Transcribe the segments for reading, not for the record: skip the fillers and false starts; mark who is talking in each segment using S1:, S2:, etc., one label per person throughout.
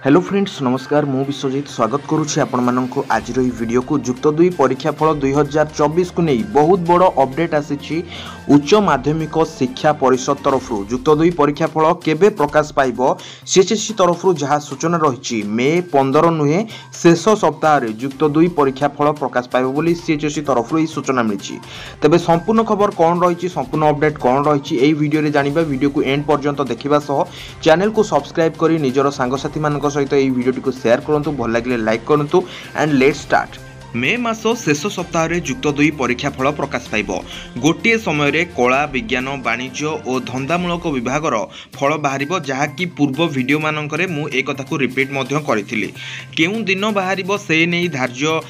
S1: Hello friends नमस्कार मु विश्वजीत स्वागत करुच्ची आपण मानक आज वीडियो को युक्त 2 परीक्षा फल 2024 को नहीं बहुत बड़ अपडेट आसी उच्च माध्यमिक शिक्षा परिषद तरफ युक्त 2 परीक्षा फल केबे प्रकाश पाइब सीएचएससी तरफ जहाँ सूचना रही मे 15 नुहे शेष सप्ताह युक्त 2 परीक्षा फल प्रकाश पाइब बोली सीएचएससी तरफ सूचना मिली तेबे संपूर्ण खबर कौन रही संपूर्ण अपडेट कौन रही वीडियो रे जानिबा वीडियो को एंड पर्यंत देखिबा सह चैनल को सब्सक्राइब करी निजर सांगसाथी मानक सहित यह वीडियो को शेयर करूँ भल लगे लाइक करूँ एंड लेट्स स्टार्ट। मे मास शेष सप्ताह युक्त 2 परीक्षा फल प्रकाश पाइब गोटे समय कला विज्ञान वाणिज्य और धंदामूलक विभागर फल बाहर जहाँकि पूर्व वीडियो मानकरे मु एक कथा को रिपीट करी केउं दिन बाहर से नहीं धार्य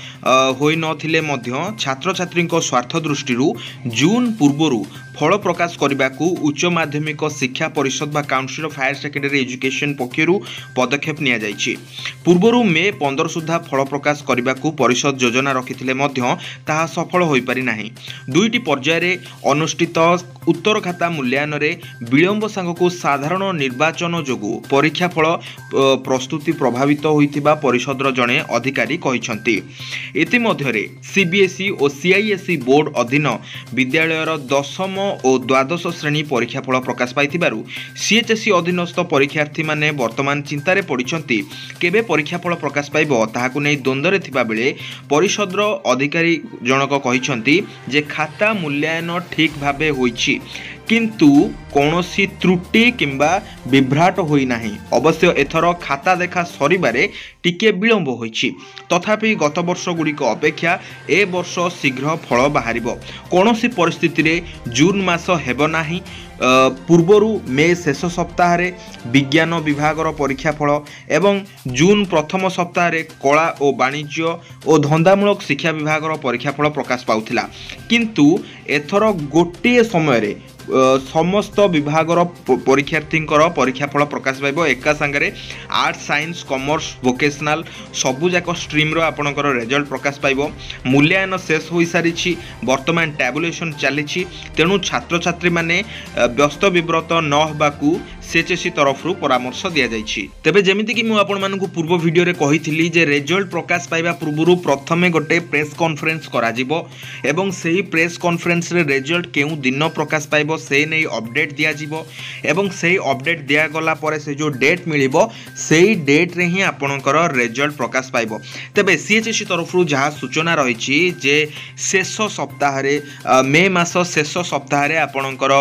S1: होई नथिले मध्य छात्र छात्री स्वार्थ दृष्टि जून पूर्व फल प्रकाश करने को उच्च माध्यमिक शिक्षा परिषद बा council of higher secondary education पक्षरु पदक्षेप निया जायछि। पूर्वरु मे 15 सुधा फल प्रकाश करने को परिषद योजना रखिथिले मध्य ताहा सफल होई पारि नाही। दुईटी पर्याय अनुष्ठित उत्तर खाता मूल्यांकन रे विलंब सांगको साधारण निर्वाचन जोगु परीक्षा फल प्रस्तुति प्रभावित होइतिबा परिषदर जणे अधिकारी कहिसंती। इतिमध्यरे सीबीएसई और सीआईएसई बोर्ड अधीन विद्यालयर 10म और द्वादश श्रेणी परीक्षा फल प्रकाश पाइथिबारु सीएचएससी अधीनस्थ परीक्षार्थी माने वर्तमान चिंतारे पड़िछंती केबे परीक्षा फल प्रकाश पाइबो ताहाकु नै द्वंद्वरे थिबा बेले परिषदर अधिकारी जनक कहिसंती जे खाता मूल्यांकन ठीक भाबे होइछि किंतु कौनसी त्रुटि किंबा विभ्राट होई नाही। अवश्य एथर खाता देखा सरिबारे टिके विलंब होइछि तथापि गत वर्ष गुड़िक अपेक्षा ए वर्ष शीघ्र फल बाहरिबो कौनसी परिस्थिति रे जून मास हेबो नाही। पूर्वरु मे शेष सप्ताह रे विज्ञान विभागर परीक्षा फल एवं जून प्रथम सप्ताह रे कला और वाणिज्य और धंदामूलक शिक्षा विभागर परीक्षा फल प्रकाश पाउथिला किंतु एथर गोटे समय रे समस्त विभागर परीक्षार्थी परीक्षा फल प्रकाश पाइब एका सांगरे आर्ट्स साइंस कॉमर्स वोकेशनल सबुजाक स्ट्रीम रो आपणकर रिजल्ट प्रकाश पाइब। मूल्यांकन शेष हो सारी वर्तमान टैबुलेशन चली तेणु छात्र छात्री माने व्यस्त विव्रत न होबाकू सीएचएससी तरफ परामर्श दि जाइछि। तेबे जेमिति कि मु आपण मानकु पूर्व वीडियो रे कहिथिली जे रिजल्ट प्रकाश पाइबा पूर्व प्रथमे गोटे प्रेस कॉन्फ्रेंस करा जिवो एवं सेही प्रेस कॉन्फ्रेंस रे रिजल्ट केउ दिन प्रकाश पाइबो से नहीं अपडेट दिया जिवो एवं सेही अपडेट दिया गला परे से जो डेट मिलिबो सेही डेट रे ही आपणकर रिजल्ट प्रकाश पाइबो। तेबे सीएचएससी तरफ जहाँ सूचना रही जे शेष सप्ताह रे मे मास शेष सप्ताह रे आपणकर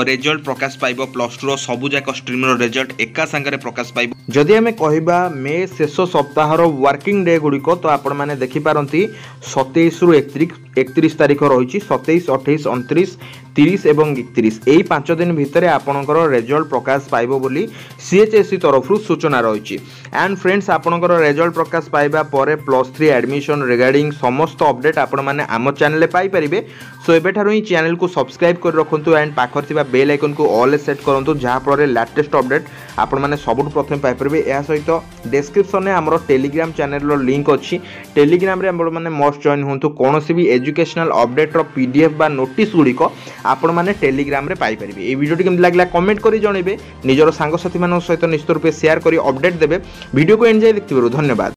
S1: रिजल्ट प्रकाश पाइबो प्लस 2 रो सबुजा स्ट्रीम रो रिजल्ट एका संगरे प्रकाश पाइबो। जदि हमें कहबा मे शेष सप्ताह रो वर्किंग डे गुडी को तो आपण माने देखि पारंती 27 रु 31 तारिख रही 27 28 29 30 एवं 31 यही 5 दिन भितर आपणकर रिजल्ट प्रकाश पाइबो बोली सीएचएससी तरफ सूचना रही। एंड फ्रेंड्स आपणकर रिजल्ट प्रकाश पाइबा परे +3 एडमिशन रिगार्डिंग समस्त अपडेट आपण माने आम चैनल पाई परिबे। सो एबेठारु ही चैनल को सब्सक्राइब कर रखंतु एंड पाखर थिबा बेल आइकन को ऑल सेट करंतु जहां पर लेटेस्ट अपडेट आपण माने सबुठ प्रथम पाई परिबे। या सहित डिस्क्रिप्शन में हमरो टेलीग्राम चैनल रो लिंक अछि टेलीग्राम रे आपण माने मस्ट जॉइन होंतु कोनोसी भी एजुकेशनल अपडेट रो पीडीएफ बा नोटिस गुडी को आपण माने टेलीग्राम रे पाई परिबे। ए वीडियो केमति लागला कमेंट करी जणेबे निजर सांगसाथी मानक सहित निश्चित रूपे शेयर करी अपडेट देबे। वीडियो को एंजॉय देखथिबारु धन्यवाद।